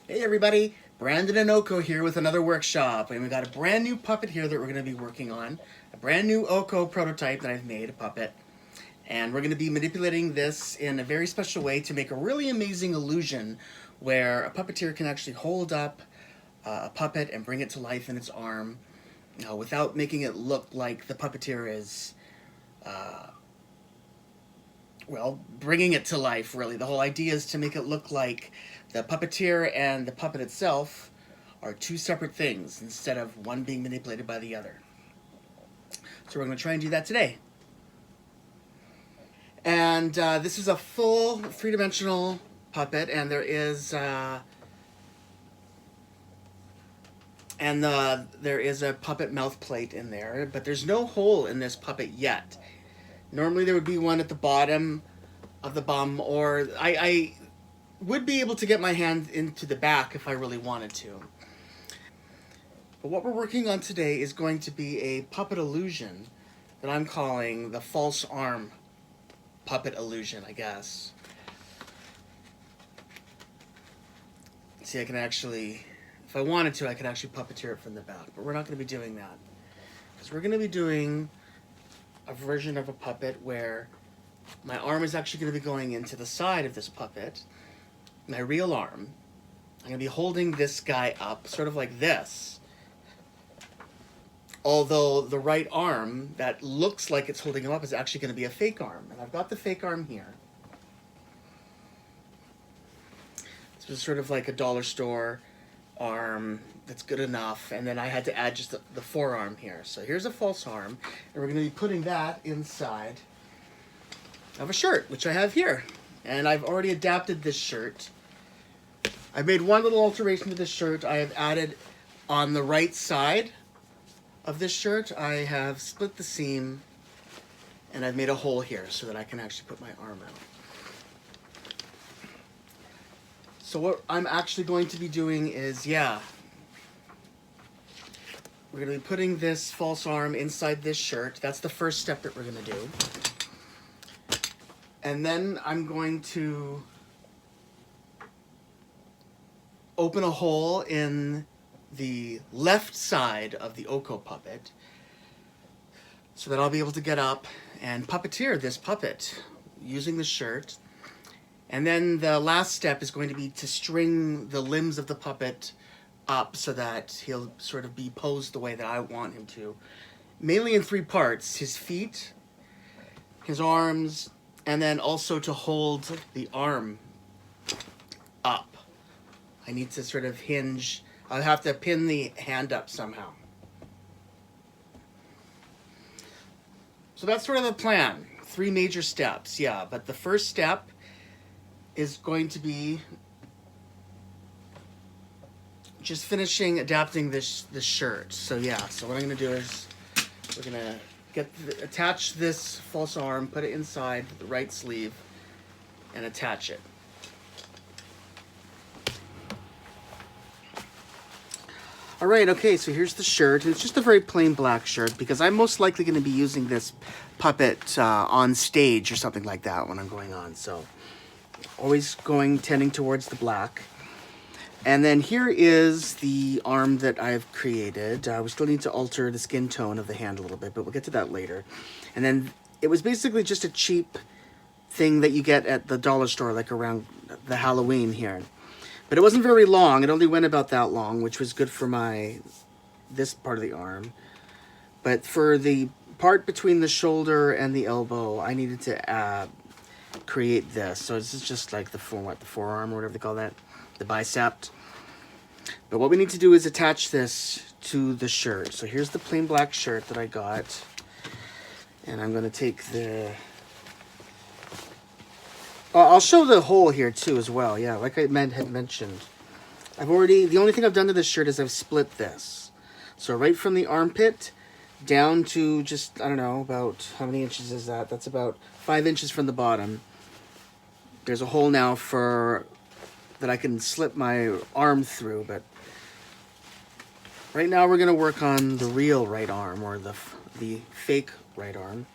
Hey everybody, Brandon and Oko here with another workshop, and we got a brand new puppet here that we're going to be working on. A brand new Oko prototype that I've made, a puppet. And we're going to be manipulating this in a very special way to make a really amazing illusion where a puppeteer can actually hold up a puppet and bring it to life in its arm without making it look like the puppeteer is well, bringing it to life, really. The whole idea is to make it look like the puppeteer and the puppet itself are two separate things instead of one being manipulated by the other. So we're going to try and do that today. And this is a full three-dimensional puppet, and there is there is a puppet mouth plate in there, but there's no hole in this puppet yet. Normally there would be one at the bottom of the bum, or I would be able to get my hand into the back if I really wanted to. But what we're working on today is going to be a puppet illusion that I'm calling the false arm puppet illusion, I guess. See, I can actually, if I wanted to, I could actually puppeteer it from the back, but we're not going to be doing that. Because we're going to be doing a version of a puppet where my arm is actually going to be going into the side of this puppet, my real arm. I'm going to be holding this guy up, sort of like this. Although the right arm that looks like it's holding him up is actually going to be a fake arm. And I've got the fake arm here. This was sort of like a dollar store arm that's good enough, and then I had to add just the forearm here. So here's a false arm, and we're going to be putting that inside of a shirt, which I have here. And I've already adapted this shirt. I made one little alteration to this shirt. I have added on the right side of this shirt, I have split the seam, and I've made a hole here so that I can actually put my arm out. So what I'm actually going to be doing is, we're going to be putting this false arm inside this shirt. That's the first step that we're going to do. And then I'm going to open a hole in the left side of the Oko puppet so that I'll be able to get up and puppeteer this puppet using the shirt. And then the last step is going to be to string the limbs of the puppet up so that he'll sort of be posed the way that I want him to. Mainly in three parts: his feet, his arms, and then also to hold the arm up. I need to sort of hinge. I'll have to pin the hand up somehow. So that's sort of the plan. 3 major steps, but the first step is going to be just finishing adapting this shirt. So so what I'm going to do is we're going to attach this false arm, put it inside the right sleeve, and attach it. All right, okay, so here's the shirt. It's just a very plain black shirt because I'm most likely going to be using this puppet on stage or something like that when I'm going on. So always tending towards the black. And then here is the arm that I've created. We still need to alter the skin tone of the hand a little bit, but we'll get to that later. And then it was basically just a cheap thing that you get at the dollar store, like around the Halloween here. But it wasn't very long. It only went about that long, which was good for this part of the arm. But for the part between the shoulder and the elbow, I needed to create this. So this is just like the forearm or whatever they call that, the bicep. But what we need to do is attach this to the shirt. So here's the plain black shirt that I got. And I'm going to take I'll show the hole here too as well. Yeah, like I had mentioned. The only thing I've done to this shirt is I've split this. So right from the armpit down to just, I don't know, about, how many inches is that? That's about 5 inches from the bottom. There's a hole now that I can slip my arm through, but right now we're going to work on the real right arm, or the fake right arm.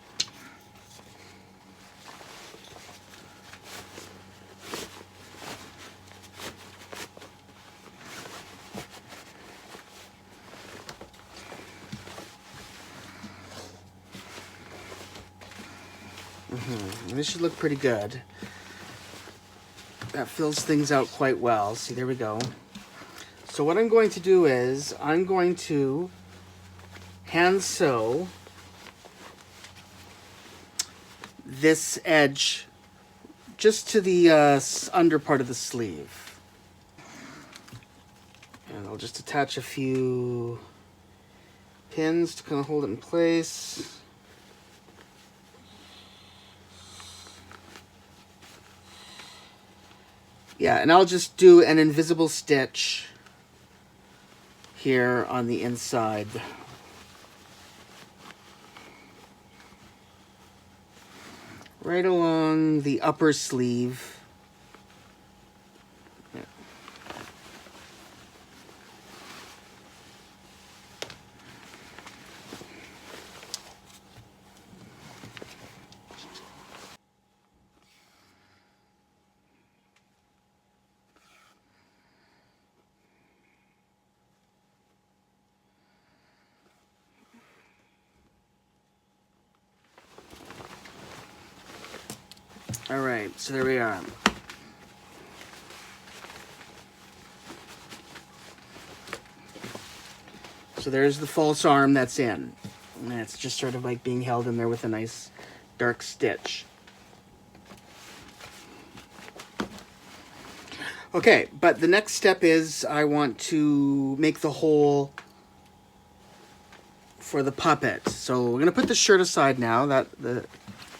This should look pretty good. That fills things out quite well. See, there we go. So what I'm going to do is I'm going to hand sew this edge just to the under part of the sleeve. And I'll just attach a few pins to kind of hold it in place. Yeah, and I'll just do an invisible stitch here on the inside. Right along the upper sleeve. Yeah. All right, so there we are. So there's the false arm that's in. And it's just sort of like being held in there with a nice dark stitch. Okay, but the next step is I want to make the hole for the puppet. So we're gonna put the shirt aside now.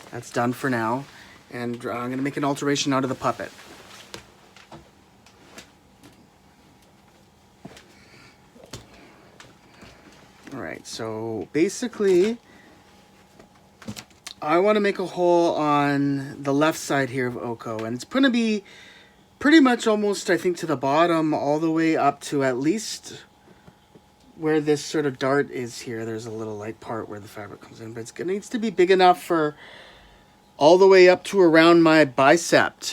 That's done for now. And I'm gonna make an alteration out of the puppet. All right, so basically, I want to make a hole on the left side here of Oko, and it's going to be pretty much almost, I think, to the bottom, all the way up to at least where this sort of dart is here. There's a little light part where the fabric comes in, but it needs to be big enough for all the way up to around my bicep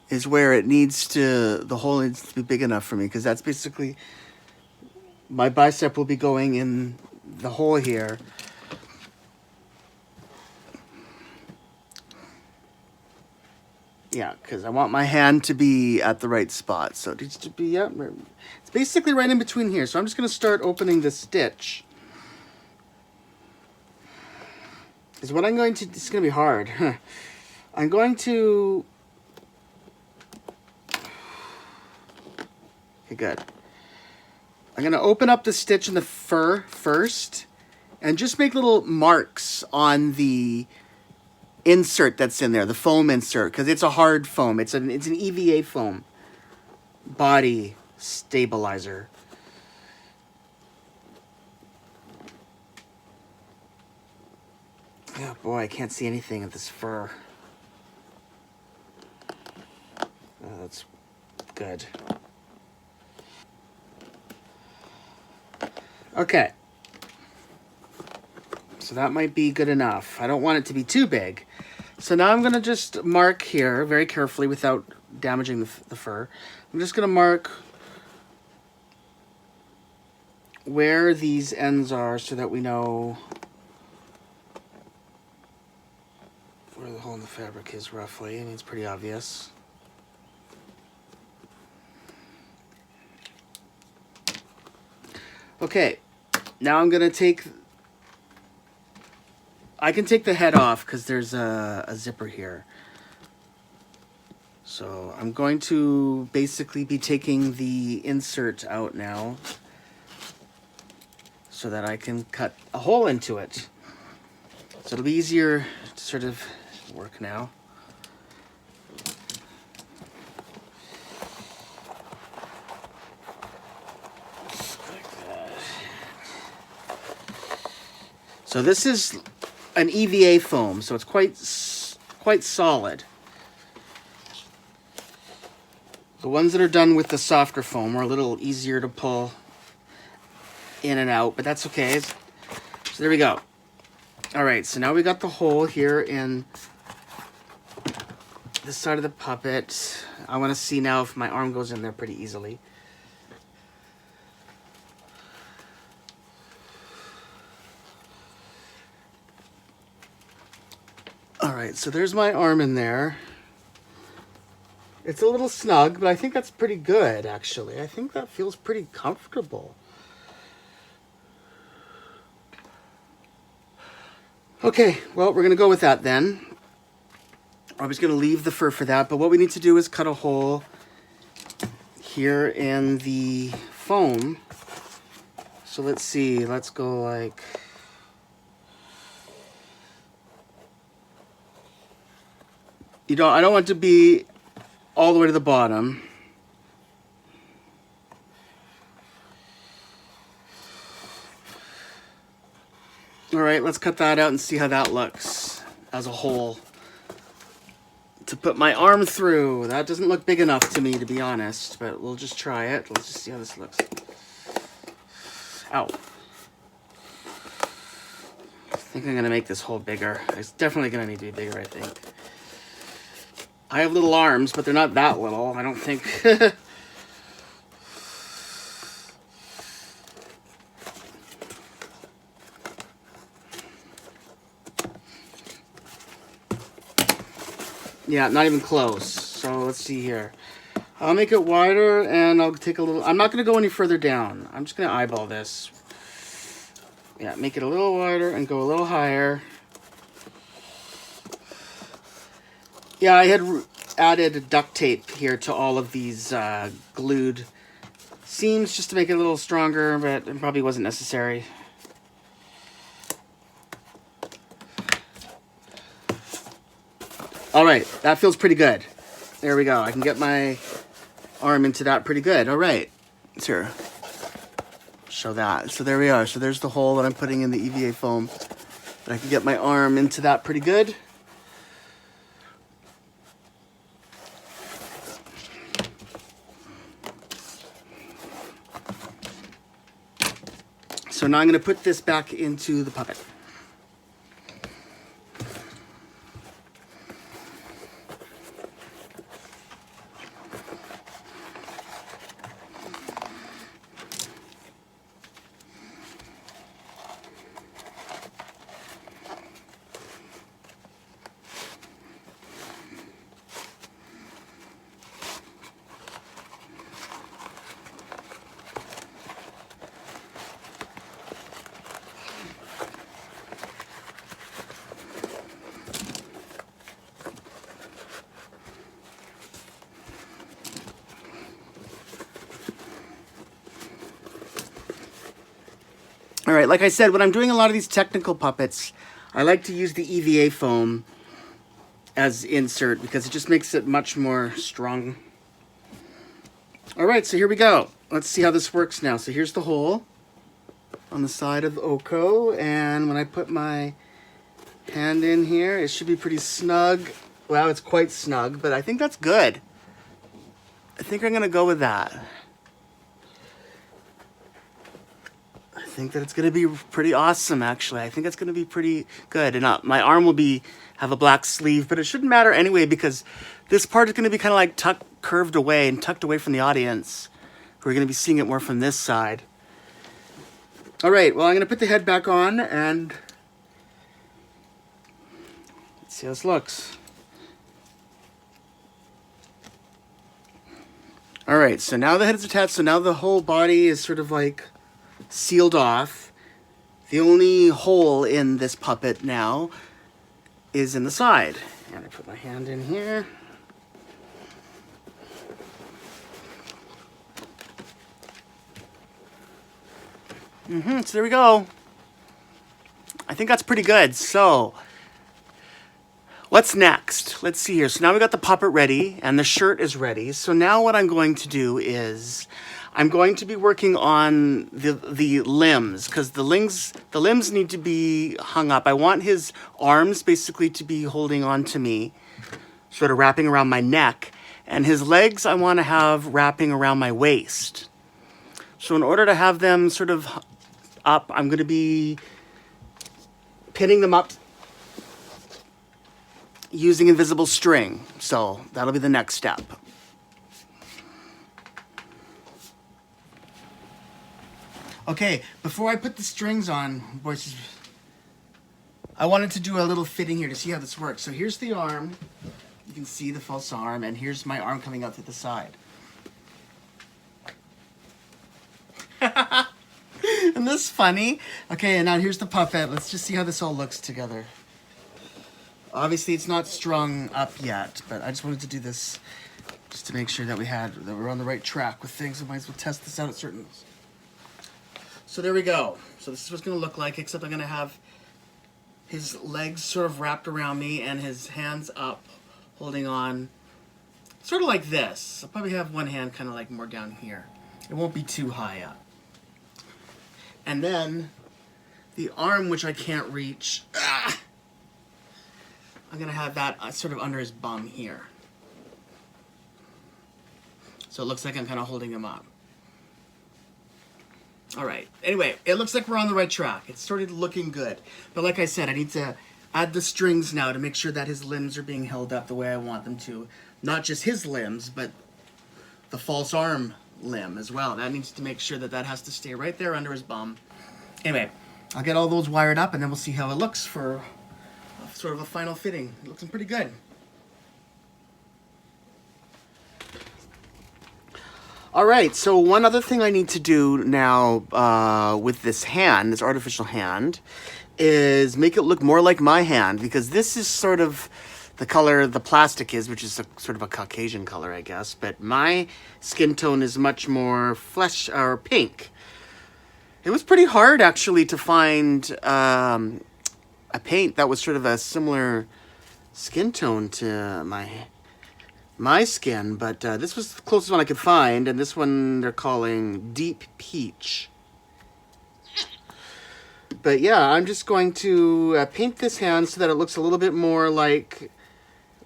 is where it needs to, the hole needs to be big enough for me, because that's basically, my bicep will be going in the hole here. Yeah, because I want my hand to be at the right spot. So it needs to be, yeah, it's basically right in between here. So I'm just going to start opening the stitch. Because what I'm going to, it's going to be hard. I'm going to, okay, good. I'm going to open up the stitch in the fur first and just make little marks on the insert that's in there, the foam insert, because it's a hard foam. It's an EVA foam body stabilizer. Oh boy, I can't see anything of this fur. Oh, that's good. Okay. So that might be good enough. I don't want it to be too big. So now I'm going to just mark here very carefully without damaging the fur. I'm just going to mark where these ends are so that we know where the hole in the fabric is roughly. I mean, it's pretty obvious. Okay, now I'm going to take... I can take the head off because there's a zipper here. So I'm going to basically be taking the insert out now so that I can cut a hole into it. So it'll be easier to sort of work now. Like that. So this is an EVA foam, so it's quite solid. The ones that are done with the softer foam are a little easier to pull in and out, but that's okay. So there we go. All right, so now we got the hole here in this side of the puppet. I want to see now if my arm goes in there pretty easily. right, so there's my arm in there. It's a little snug, but I think that's pretty good, actually. I think that feels pretty comfortable. Okay, well, we're going to go with that then. I was going to leave the fur for that, but what we need to do is cut a hole here in the foam. So let's see, let's go like... I don't want it to be all the way to the bottom. All right, let's cut that out and see how that looks as a hole to put my arm through. That doesn't look big enough to me, to be honest, but we'll just try it. Let's just see how this looks. Ow. I think I'm gonna make this hole bigger. It's definitely gonna need to be bigger, I think. I have little arms, but they're not that little, I don't think. Yeah, not even close. So let's see here. I'll make it wider and I'll take a little... I'm not going to go any further down. I'm just going to eyeball this. Yeah, make it a little wider and go a little higher. Yeah, I had added duct tape here to all of these glued seams just to make it a little stronger, but it probably wasn't necessary. All right, that feels pretty good. There we go. I can get my arm into that pretty good. All right, let's here. Show that. So there we are. So there's the hole that I'm putting in the EVA foam. And I can get my arm into that pretty good. So now I'm going to put this back into the puppet. All right, like I said, when I'm doing a lot of these technical puppets, I like to use the EVA foam as insert because it just makes it much more strong. All right, so here we go. Let's see how this works now. So here's the hole on the side of the Oko, and when I put my hand in here, it should be pretty snug. Wow, it's quite snug, but I think that's good. I think I'm gonna go with that. I think that it's going to be pretty awesome, actually. I think it's going to be pretty good. And my arm will have a black sleeve, but it shouldn't matter anyway because this part is going to be kind of like curved away and tucked away from the audience. We're going to be seeing it more from this side. All right, well, I'm going to put the head back on and let's see how this looks. All right, so now the head is attached, so now the whole body is sort of like sealed off. The only hole in this puppet now is in the side. And I put my hand in here. So there we go. I think that's pretty good. So what's next? Let's see here. So now we got the puppet ready and the shirt is ready. So now what I'm going to do is I'm going to be working on the limbs because the limbs need to be hung up. I want his arms basically to be holding on to me, sort of wrapping around my neck, and his legs I want to have wrapping around my waist. So in order to have them sort of up, I'm going to be pinning them up using invisible string. So that'll be the next step. Okay, before I put the strings on, boys, I wanted to do a little fitting here to see how this works. So here's the arm. You can see the false arm, and here's my arm coming out to the side. Isn't this funny? Okay, and now here's the puppet. Let's just see how this all looks together. Obviously, it's not strung up yet, but I just wanted to do this just to make sure that we're on the right track with things. We might as well test this out at certain. So there we go. So this is what it's going to look like, except I'm going to have his legs sort of wrapped around me and his hands up, holding on, sort of like this. I'll probably have one hand kind of like more down here. It won't be too high up. And then the arm, which I can't reach, I'm going to have that sort of under his bum here. So it looks like I'm kind of holding him up. All right. Anyway, it looks like we're on the right track. It's started looking good. But like I said, I need to add the strings now to make sure that his limbs are being held up the way I want them to. Not just his limbs, but the false arm limb as well. That needs to make sure that that has to stay right there under his bum. Anyway, I'll get all those wired up and then we'll see how it looks for sort of a final fitting. It looks pretty good. All right, so one other thing I need to do now with this hand, this artificial hand, is make it look more like my hand, because this is sort of the color the plastic is, which is sort of a Caucasian color, I guess. But my skin tone is much more flesh or pink. It was pretty hard, actually, to find a paint that was sort of a similar skin tone to my skin. But this was the closest one I could find, and this one they're calling Deep Peach. But yeah, I'm just going to paint this hand so that it looks a little bit more like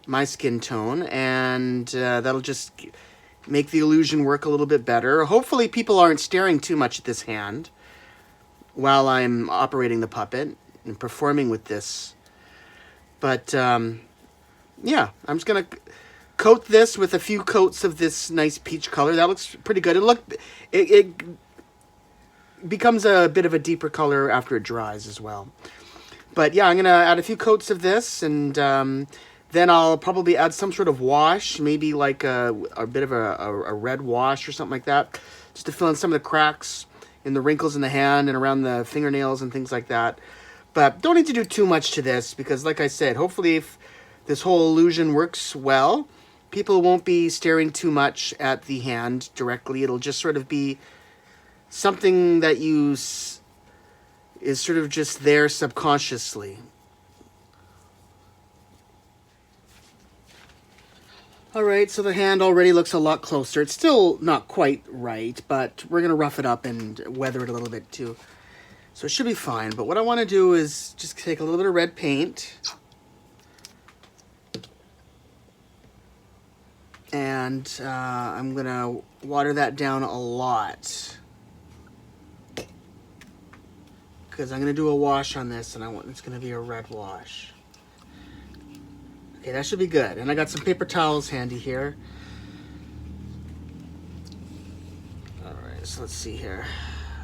my skin tone, and that'll just make the illusion work a little bit better. Hopefully people aren't staring too much at this hand while I'm operating the puppet and performing with this. But yeah, I'm just gonna coat this with a few coats of this nice peach color. That looks pretty good. It becomes a bit of a deeper color after it dries as well. But yeah, I'm gonna add a few coats of this, and then I'll probably add some sort of wash, maybe like a bit of a red wash or something like that, just to fill in some of the cracks and the wrinkles in the hand and around the fingernails and things like that. But don't need to do too much to this, because like I said, hopefully if this whole illusion works well, people won't be staring too much at the hand directly. It'll just sort of be something that is sort of just there subconsciously. All right, so the hand already looks a lot closer. It's still not quite right, but we're going to rough it up and weather it a little bit too. So it should be fine. But what I want to do is just take a little bit of red paint. And I'm going to water that down a lot, because I'm going to do a wash on this, and it's going to be a red wash. Okay, that should be good. And I got some paper towels handy here. All right, so let's see here.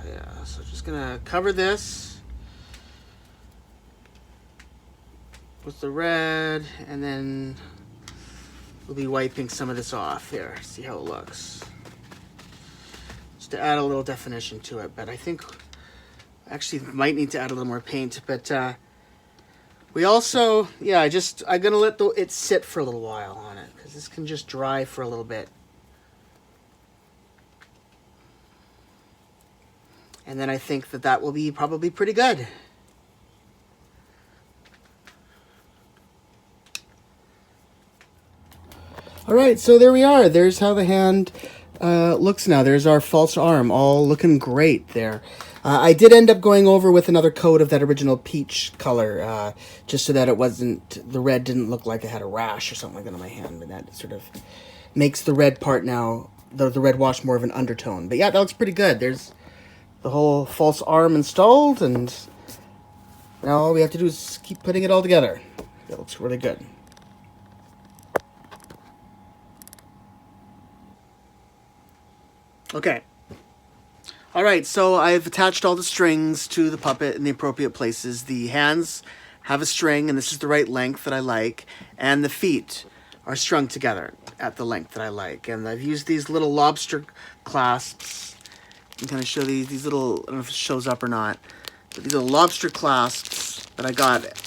Yeah, so just going to cover this with the red, and then we'll be wiping some of this off here. See how it looks. Just to add a little definition to it, but I think actually might need to add a little more paint. But we also, yeah, I'm gonna let it sit for a little while on it, because this can just dry for a little bit. And then I think that will be probably pretty good. All right, so there we are. There's how the hand looks now. There's our false arm, all looking great there. I did end up going over with another coat of that original peach color, just so that the red didn't look like it had a rash or something like that on my hand. And that sort of makes the red part now, the red wash, more of an undertone. But yeah, that looks pretty good. There's the whole false arm installed, and now all we have to do is keep putting it all together. That looks really good. Okay. All right, so I've attached all the strings to the puppet in the appropriate places. The hands have a string, and this is the right length that I like, and the feet are strung together at the length that I like. And I've used these little lobster clasps. I'm going to show these little, I don't know if it shows up or not, but these little lobster clasps that I got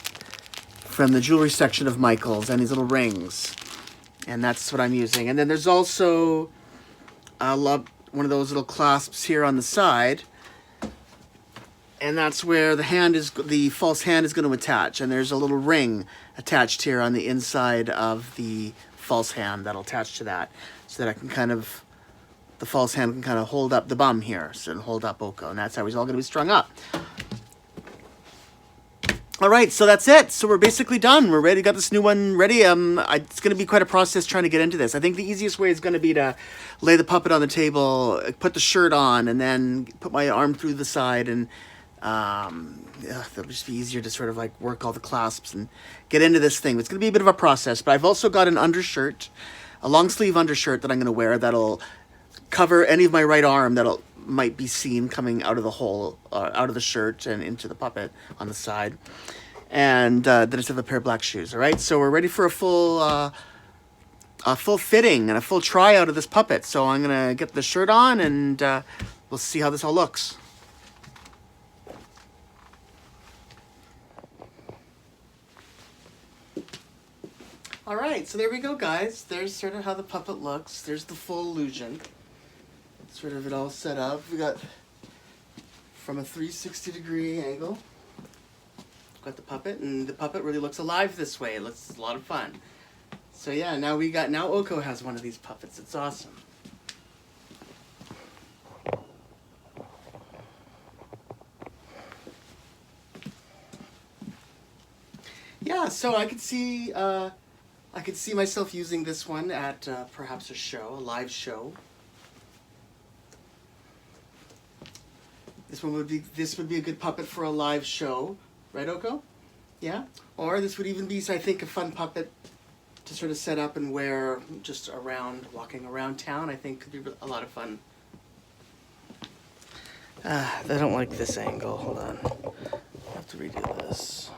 from the jewelry section of Michael's, and these little rings. And that's what I'm using. And then there's also one of those little clasps here on the side. And that's where the false hand is going to attach. And there's a little ring attached here on the inside of the false hand that'll attach to that. So that I can the false hand can kind of hold up the bum here. So hold up Oko. And that's how he's all going to be strung up. All right, so that's it. So we're basically done. We're ready. Got this new one ready. It's going to be quite a process trying to get into this. I think the easiest way is going to be to lay the puppet on the table, put the shirt on, and then put my arm through the side, and that'll just be easier to sort of like work all the clasps and get into this thing. It's going to be a bit of a process, but I've also got an undershirt, a long sleeve undershirt that I'm going to wear that'll cover any of my right arm that'll might be seen coming out of the hole, out of the shirt and into the puppet on the side. And then I just have a pair of black shoes. All right, so we're ready for a full fitting and a full tryout of this puppet. So I'm gonna get the shirt on, and we'll see how this all looks. All right, so there we go, guys. There's sort of how the puppet looks. There's the full illusion. Sort of it all set up. We got from a 360-degree angle. Got the puppet, and the puppet really looks alive this way. It looks a lot of fun. So yeah, now Oko has one of these puppets. It's awesome. Yeah, so I could see myself using this one at perhaps a live show. This would be a good puppet for a live show, right, Oko? Yeah? Or this would even be, I think, a fun puppet to sort of set up and wear just walking around town. I think could be a lot of fun. I don't like this angle. Hold on. I have to redo this.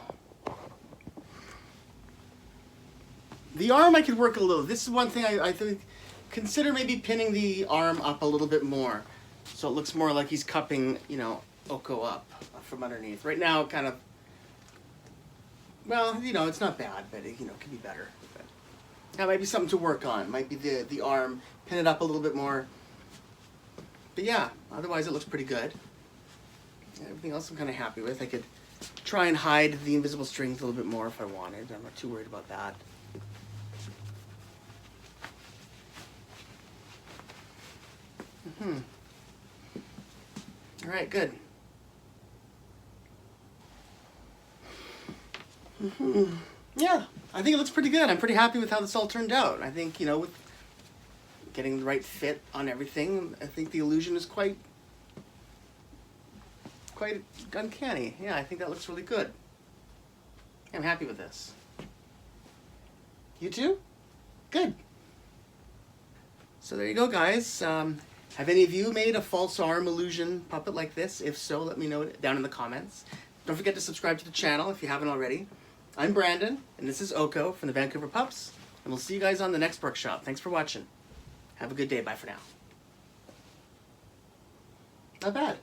The arm I could work a little. This is one thing I think, consider maybe pinning the arm up a little bit more. So it looks more like he's cupping, Oko up from underneath. Right now, kind of, well, it's not bad, but it, could be better. But that might be something to work on. Might be the arm, pin it up a little bit more. But yeah, otherwise it looks pretty good. Everything else I'm kind of happy with. I could try and hide the invisible strings a little bit more if I wanted. I'm not too worried about that. All right, good. Yeah, I think it looks pretty good. I'm pretty happy with how this all turned out. I think, with getting the right fit on everything, I think the illusion is quite uncanny. Yeah, I think that looks really good. I'm happy with this. You too? Good. So there you go, guys. Have any of you made a false arm illusion puppet like this? If so, let me know down in the comments. Don't forget to subscribe to the channel if you haven't already. I'm Brandon, and this is Oko from the Vancouver Pups, and we'll see you guys on the next workshop. Thanks for watching. Have a good day. Bye for now. Not bad.